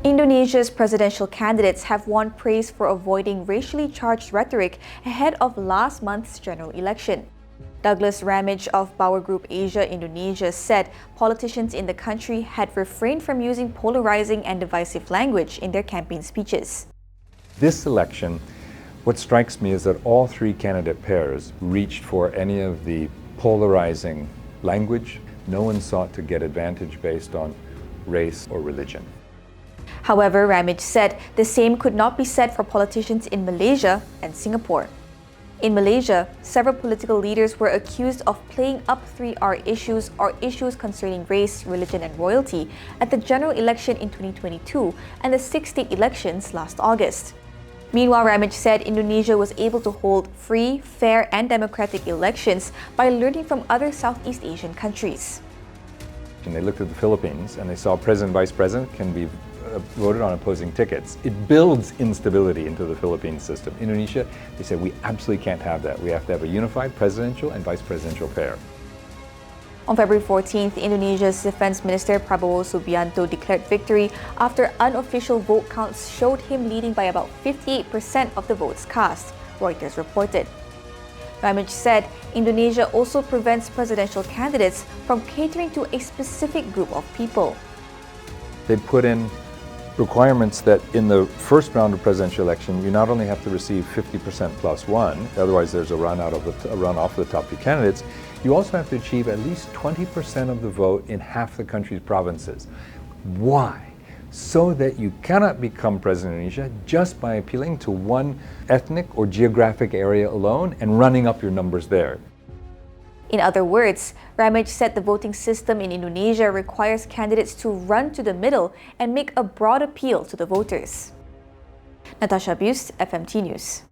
Indonesia's presidential candidates have won praise for avoiding racially charged rhetoric ahead of last month's general election. Douglas Ramage of Bauer Group Asia Indonesia said politicians in the country had refrained from using polarizing and divisive language in their campaign speeches. This election, what strikes me is that all three candidate pairs reached for any of the polarizing language. No one sought to get advantage based on race or religion. However, Ramage said the same could not be said for politicians in Malaysia and Singapore. In Malaysia, several political leaders were accused of playing up 3R issues or issues concerning race, religion, and royalty at the general election in 2022 and the six-state elections last August. Meanwhile, Ramage said Indonesia was able to hold free, fair, and democratic elections by learning from other Southeast Asian countries. And they looked at the Philippines and they saw president and vice president can be voted on opposing tickets. It builds instability into the Philippine system. Indonesia, they said, we absolutely can't have that. We have to have a unified presidential and vice presidential pair. On February 14th, Indonesia's Defense Minister Prabowo Subianto declared victory after unofficial vote counts showed him leading by about 58% of the votes cast, Reuters reported. Ramage said Indonesia also prevents presidential candidates from catering to a specific group of people. They put in requirements that in the first round of presidential election, you not only have to receive 50% plus one, otherwise there's a runoff of the top two candidates, you also have to achieve at least 20% of the vote in half the country's provinces. Why? So that you cannot become president of Indonesia just by appealing to one ethnic or geographic area alone and running up your numbers there. In other words, Ramage said the voting system in Indonesia requires candidates to run to the middle and make a broad appeal to the voters. Natasha Bust, FMT News.